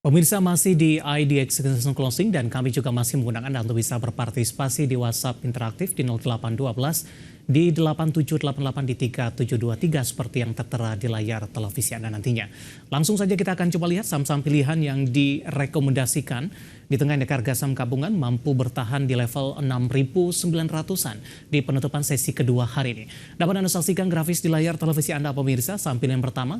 Pemirsa masih di IDX Extension Closing dan kami juga masih menggunakan Anda untuk bisa berpartisipasi di WhatsApp interaktif di 0812 di 8788 di 3723 seperti yang tertera di layar televisi Anda nantinya. Langsung saja kita akan coba lihat saham-saham pilihan yang direkomendasikan di tengah indeks harga saham gabungan mampu bertahan di level 6.900-an di penutupan sesi kedua hari ini. Dapat Anda saksikan grafis di layar televisi Anda pemirsa. Saham pilihan pertama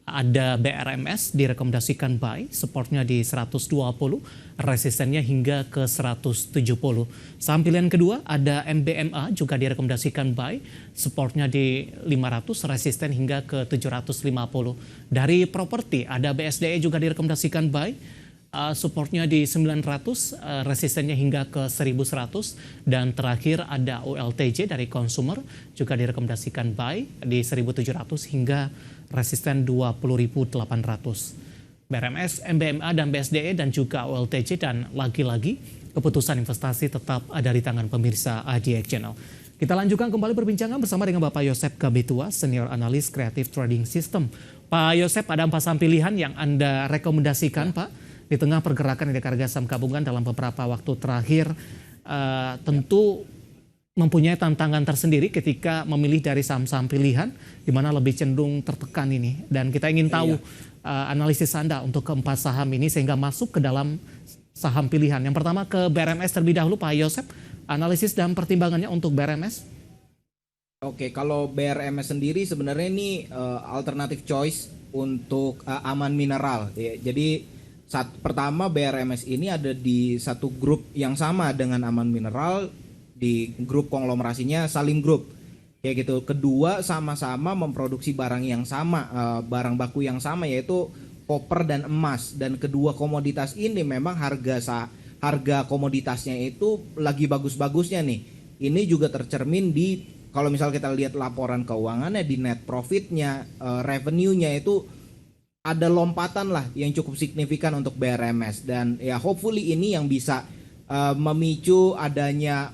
ada BRMS direkomendasikan buy, supportnya di 120, resistennya hingga ke 170. Saham pilihan kedua ada MBMA juga direkomendasikan buy, supportnya di 500, resisten hingga ke 750. Dari properti ada BSDE juga direkomendasikan buy, supportnya di 900, resistennya hingga ke 1100, dan terakhir ada OLTJ dari consumer juga direkomendasikan buy di 1700 hingga resisten 20.800. BRMS, MBMA, dan BSDE dan juga OLTJ, dan lagi-lagi keputusan investasi tetap ada di tangan pemirsa IDX Channel. Kita lanjutkan kembali perbincangan bersama dengan Bapak Yosep Gabitua, Senior Analis Creative Trading System. Pak Yosep, ada 4 saham pilihan yang Anda rekomendasikan, Pak, di tengah pergerakan indeks harga saham gabungan dalam beberapa waktu terakhir. Tentu mempunyai tantangan tersendiri ketika memilih dari saham-saham pilihan di mana lebih cenderung tertekan ini. Dan kita ingin tahu analisis Anda untuk keempat saham ini sehingga masuk ke dalam saham pilihan. Yang pertama ke BRMS terlebih dahulu, Pak Yosep. Analisis dan pertimbangannya untuk BRMS. Oke, kalau BRMS sendiri sebenarnya ini alternative choice untuk Aman Mineral. Ya, jadi pertama BRMS ini ada di satu grup yang sama dengan Aman Mineral, di grup konglomerasinya Salim Group kayak gitu. Kedua, sama-sama memproduksi barang yang sama, barang baku yang sama, yaitu koper dan emas. Dan kedua komoditas ini memang harga komoditasnya itu lagi bagus-bagusnya nih. Ini juga tercermin di, kalau misal kita lihat laporan keuangannya, di net profitnya, revenue-nya itu ada lompatan lah yang cukup signifikan untuk BRMS. Dan ya hopefully ini yang bisa memicu adanya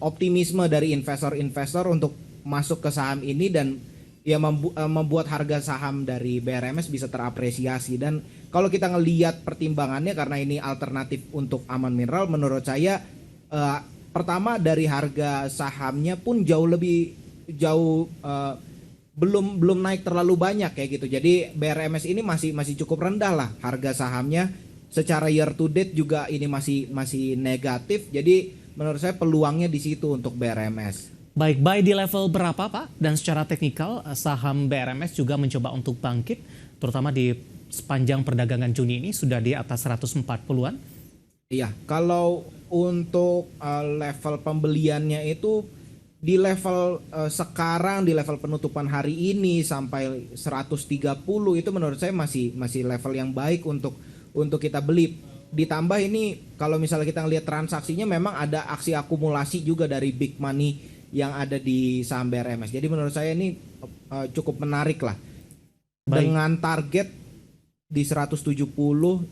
optimisme dari investor-investor untuk masuk ke saham ini, dan ya membuat harga saham dari BRMS bisa terapresiasi. Dan kalau kita ngelihat pertimbangannya, karena ini alternatif untuk Aman Mineral, menurut saya pertama dari harga sahamnya pun belum naik terlalu banyak kayak gitu. Jadi BRMS ini masih cukup rendah lah harga sahamnya. Secara year to date juga ini masih negatif. Jadi menurut saya peluangnya di situ untuk BRMS. Baik, buy di level berapa, Pak? Dan secara teknikal saham BRMS juga mencoba untuk bangkit, terutama di sepanjang perdagangan Juni ini sudah di atas 140-an. Iya, kalau untuk level pembeliannya itu di level sekarang, di level penutupan hari ini sampai 130, itu menurut saya masih level yang baik untuk kita beli. Ditambah ini kalau misalnya kita lihat transaksinya, memang ada aksi akumulasi juga dari big money yang ada di saham BRMS. Jadi menurut saya ini cukup menarik lah. Baik. Dengan target di 170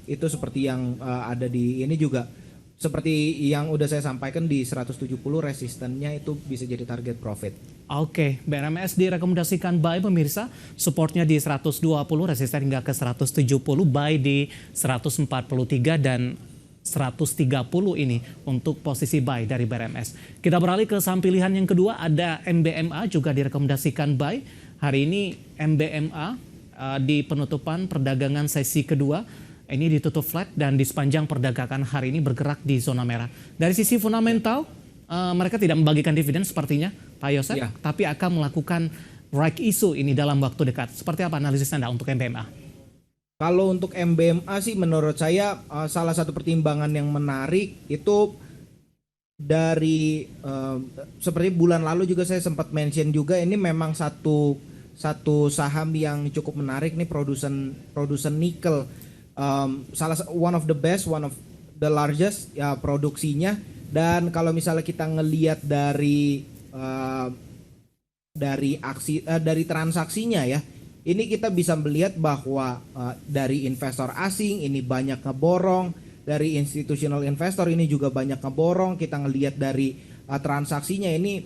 itu seperti yang ada di ini juga. Seperti yang udah saya sampaikan, di 170 resistennya itu bisa jadi target profit. Oke, BRMS direkomendasikan buy pemirsa, supportnya di 120, resisten hingga ke 170, buy di 143 dan 130 ini untuk posisi buy dari BRMS. Kita beralih ke saham pilihan yang kedua, ada MBMA juga direkomendasikan buy. Hari ini MBMA di penutupan perdagangan sesi kedua ini ditutup flat dan di sepanjang perdagangan hari ini bergerak di zona merah. Dari sisi fundamental, mereka tidak membagikan dividen sepertinya, Pak Yosep, tapi akan melakukan right issue ini dalam waktu dekat. Seperti apa analisis Anda untuk MBMA? Kalau untuk MBMA sih menurut saya salah satu pertimbangan yang menarik itu dari seperti bulan lalu juga saya sempat mention juga, ini memang satu saham yang cukup menarik nih, produsen nikel. One of the best, one of the largest ya produksinya. Dan kalau misalnya kita ngelihat dari transaksinya ya, ini kita bisa melihat bahwa dari investor asing ini banyak ngeborong, dari institutional investor ini juga banyak ngeborong. Kita ngelihat dari transaksinya ini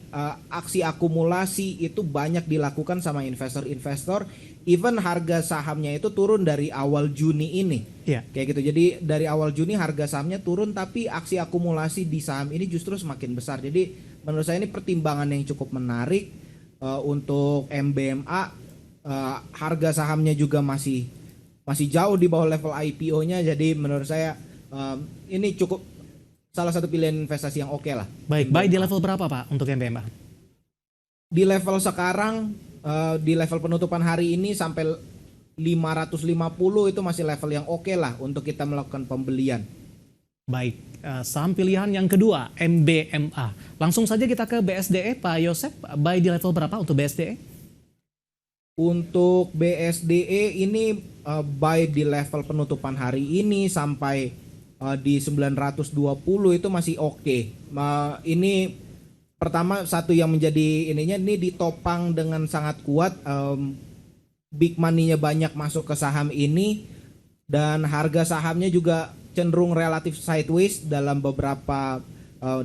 aksi akumulasi itu banyak dilakukan sama investor-investor even harga sahamnya itu turun dari awal Juni ini. Ya. Kayak gitu. Jadi dari awal Juni harga sahamnya turun, tapi aksi akumulasi di saham ini justru semakin besar. Jadi menurut saya ini pertimbangan yang cukup menarik untuk MBMA. Harga sahamnya juga masih jauh di bawah level IPO-nya. Jadi menurut saya ini cukup salah satu pilihan investasi yang oke lah. Baik, buy di level berapa Pak untuk MBMA? Di level sekarang, di level penutupan hari ini sampai 550 itu masih level yang oke lah untuk kita melakukan pembelian. Baik, saham pilihan yang kedua, MBMA. Langsung saja kita ke BSDE, Pak Yosep. Buy di level berapa untuk BSDE? Untuk BSDE ini buy di level penutupan hari ini sampai di 920 itu masih oke. Ini pertama, satu yang menjadi ininya, ini ditopang dengan sangat kuat, big money-nya banyak masuk ke saham ini, dan harga sahamnya juga cenderung relatif sideways dalam beberapa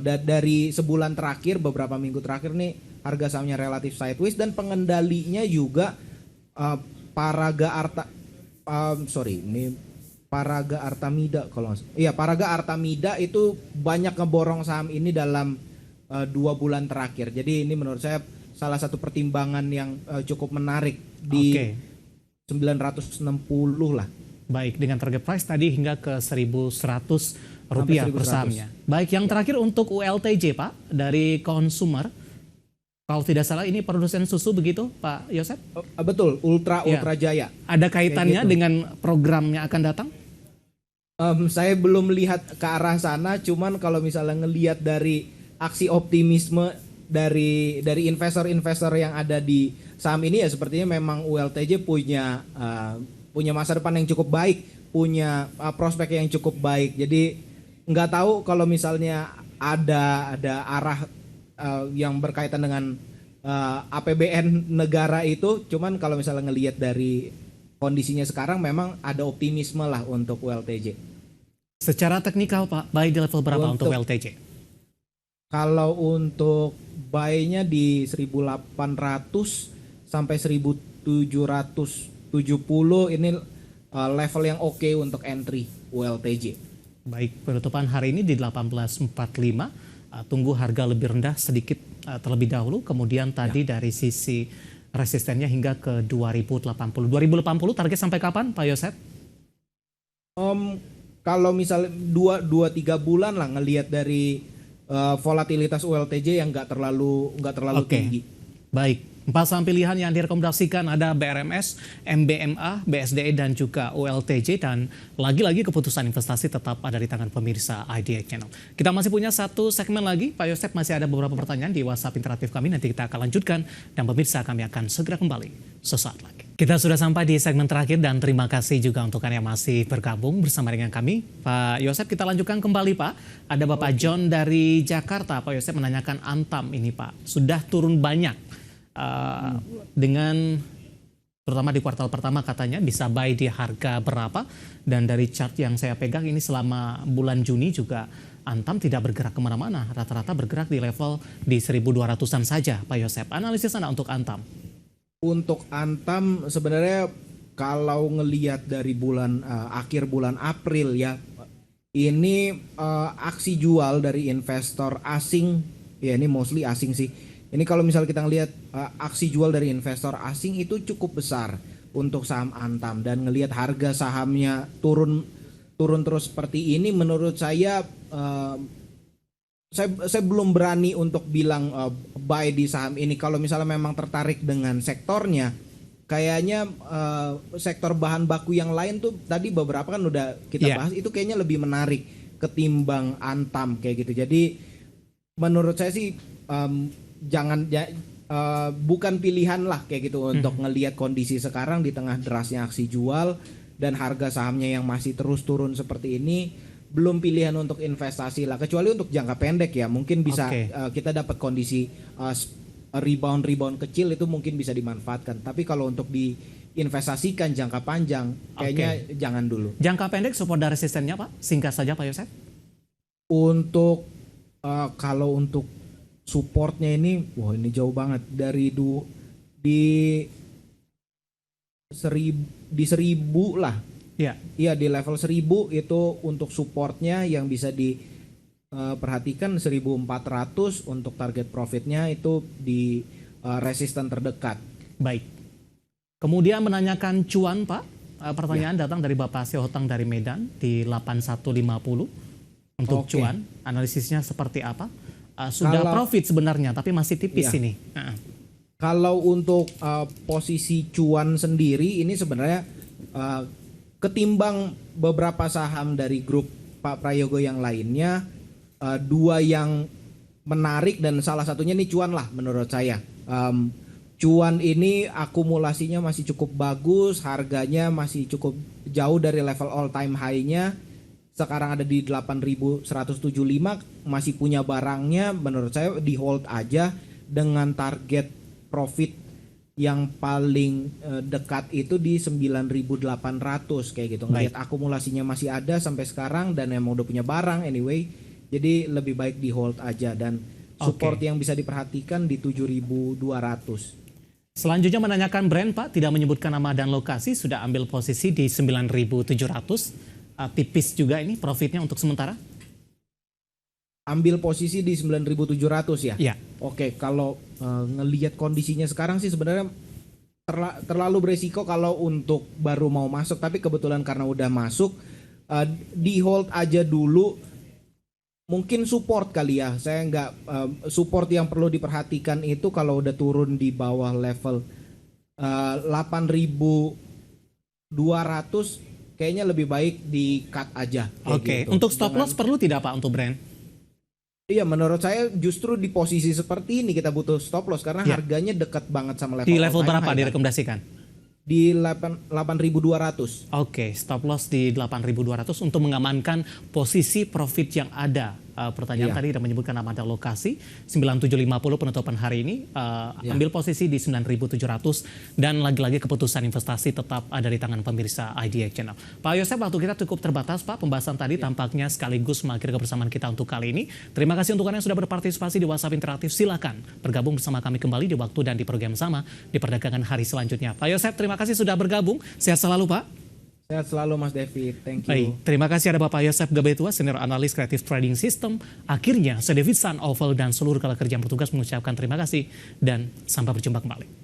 dari sebulan terakhir, beberapa minggu terakhir nih harga sahamnya relatif sideways, dan pengendalinya juga Paraga Artamida kalau nggak salah. Iya, Paraga Artamida itu banyak ngeborong saham ini dalam 2 bulan terakhir. Jadi ini menurut saya salah satu pertimbangan yang cukup menarik di 960 lah. Baik, dengan target price tadi hingga ke 1.100 rupiah per sahamnya. Baik, yang terakhir untuk ULTJ Pak, dari consumer. Kalau tidak salah ini produsen susu begitu Pak Yosep? Betul, Ultra Jaya. Ada kaitannya gitu dengan programnya akan datang? Saya belum lihat ke arah sana, cuman kalau misalnya ngelihat dari aksi optimisme dari investor-investor yang ada di saham ini, ya sepertinya memang ULTJ punya masa depan yang cukup baik, punya prospek yang cukup baik. Jadi nggak tahu kalau misalnya ada arah yang berkaitan dengan APBN negara itu, cuman kalau misalnya ngelihat dari kondisinya sekarang memang ada optimisme lah untuk ULTJ. Secara teknikal Pak, buy di level berapa untuk ULTJ? Kalau untuk buy-nya di 1.800 sampai 1.770 ini level yang oke untuk entry ULTJ. Baik, penutupan hari ini di 1845. Tunggu harga lebih rendah sedikit terlebih dahulu. Kemudian tadi dari sisi resistennya hingga ke 2080. 2080 target sampai kapan Pak Yosep? Kalau misalnya 2-3 bulan lah ngelihat dari volatilitas ULTJ yang nggak terlalu tinggi. Baik, 4 saham pilihan yang direkomendasikan ada BRMS, MBMA, BSDE dan juga ULTJ, dan lagi-lagi keputusan investasi tetap ada di tangan pemirsa IDX Channel. Kita masih punya satu segmen lagi, Pak Yosep, masih ada beberapa pertanyaan di WhatsApp interaktif kami, nanti kita akan lanjutkan dan pemirsa kami akan segera kembali sesaat lagi. Kita sudah sampai di segmen terakhir dan terima kasih juga untuk Anda yang masih bergabung bersama dengan kami. Pak Yosep, kita lanjutkan kembali Pak. Ada Bapak John dari Jakarta. Pak Yosep menanyakan Antam ini Pak. Sudah turun banyak dengan terutama di kuartal pertama katanya bisa buy di harga berapa. Dan dari chart yang saya pegang ini selama bulan Juni juga Antam tidak bergerak kemana-mana. Rata-rata bergerak di level di 1.200-an saja Pak Yosep. Analisis Anda untuk Antam. Untuk Antam sebenarnya kalau ngelihat dari akhir bulan April ya, ini aksi jual dari investor asing, ya ini mostly asing sih. Ini kalau misal kita ngelihat aksi jual dari investor asing itu cukup besar untuk saham Antam, dan ngelihat harga sahamnya turun terus seperti ini, menurut saya saya belum berani untuk bilang buy di saham ini. Kalau misalnya memang tertarik dengan sektornya, kayaknya sektor bahan baku yang lain tuh tadi beberapa kan udah kita bahas, itu kayaknya lebih menarik ketimbang Antam kayak gitu. Jadi menurut saya sih bukan pilihan lah kayak gitu untuk ngelihat kondisi sekarang di tengah derasnya aksi jual dan harga sahamnya yang masih terus turun seperti ini. Belum pilihan untuk investasi lah, kecuali untuk jangka pendek ya, mungkin bisa kita dapat kondisi rebound kecil, itu mungkin bisa dimanfaatkan. Tapi kalau untuk diinvestasikan jangka panjang kayaknya jangan dulu. Jangka pendek support dan resistennya Pak, singkat saja Pak Yosep. Untuk kalau untuk supportnya ini, wah ini jauh banget dari di 1000 lah. Ya, Iya, di level 1000 itu untuk supportnya yang bisa diperhatikan 1400, untuk target profitnya itu di resisten terdekat. baik. Kemudian menanyakan cuan, Pak. Pertanyaan Ya. datang dari Bapak Siotang dari Medan di 8150. Untuk Oke. cuan, analisisnya seperti apa? Sudah Kalau- profit sebenarnya, tapi masih tipis Iya. ini. Kalau untuk posisi cuan sendiri ini sebenarnya uh, ketimbang beberapa saham dari grup Pak Prayogo yang lainnya, dua yang menarik dan salah satunya ini cuan lah menurut saya. Cuan ini akumulasinya masih cukup bagus, harganya masih cukup jauh dari level all time high-nya. Sekarang ada di 8.175, masih punya barangnya, menurut saya di hold aja dengan target profit yang paling dekat itu di 9.800 kayak gitu. Ngelihat akumulasinya masih ada sampai sekarang dan emang udah punya barang anyway. Jadi lebih baik di hold aja dan support yang bisa diperhatikan di 7.200. Selanjutnya menanyakan brand, Pak, tidak menyebutkan nama dan lokasi, sudah ambil posisi di 9.700. Tipis juga ini profitnya untuk sementara. Ambil posisi di 9.700 ya? Iya. Oke, kalau ngelihat kondisinya sekarang sih sebenarnya terlalu beresiko kalau untuk baru mau masuk, tapi kebetulan karena udah masuk, di hold aja dulu. Mungkin support kali ya. Saya nggak support yang perlu diperhatikan itu kalau udah turun di bawah level 8.200 kayaknya lebih baik di cut aja. Oke, Gitu. untuk stop loss perlu tidak, Pak, untuk brand? Iya, menurut saya justru di posisi seperti ini kita butuh stop loss karena Ya. harganya dekat banget sama level Di level all time berapa high, kan? direkomendasikan? Di 8.200. Oke, stop loss di 8.200 untuk mengamankan posisi profit yang ada. Pertanyaan Iya. tadi tidak menyebutkan nama dan lokasi. 9750 penutupan hari ini. Iya. Ambil posisi di 9.700 dan lagi-lagi keputusan investasi tetap ada di tangan pemirsa IDX Channel. Pak Yosef, waktu kita cukup terbatas, Pak. Pembahasan tadi tampaknya sekaligus mengakhiri kebersamaan kita untuk kali ini. Terima kasih untuk Anda yang sudah berpartisipasi di WhatsApp Interaktif. Silakan bergabung bersama kami kembali di waktu dan di program sama di perdagangan hari selanjutnya. Pak Yosef, terima kasih sudah bergabung. Sehat selalu, Pak. Sehat selalu Mas David. Thank you. Baik, terima kasih ada Bapak Yosef Gabetua, Senior Analis Creative Trading System. Akhirnya, saya David San Oval dan seluruh rekan kerja yang bertugas mengucapkan terima kasih dan sampai berjumpa kembali.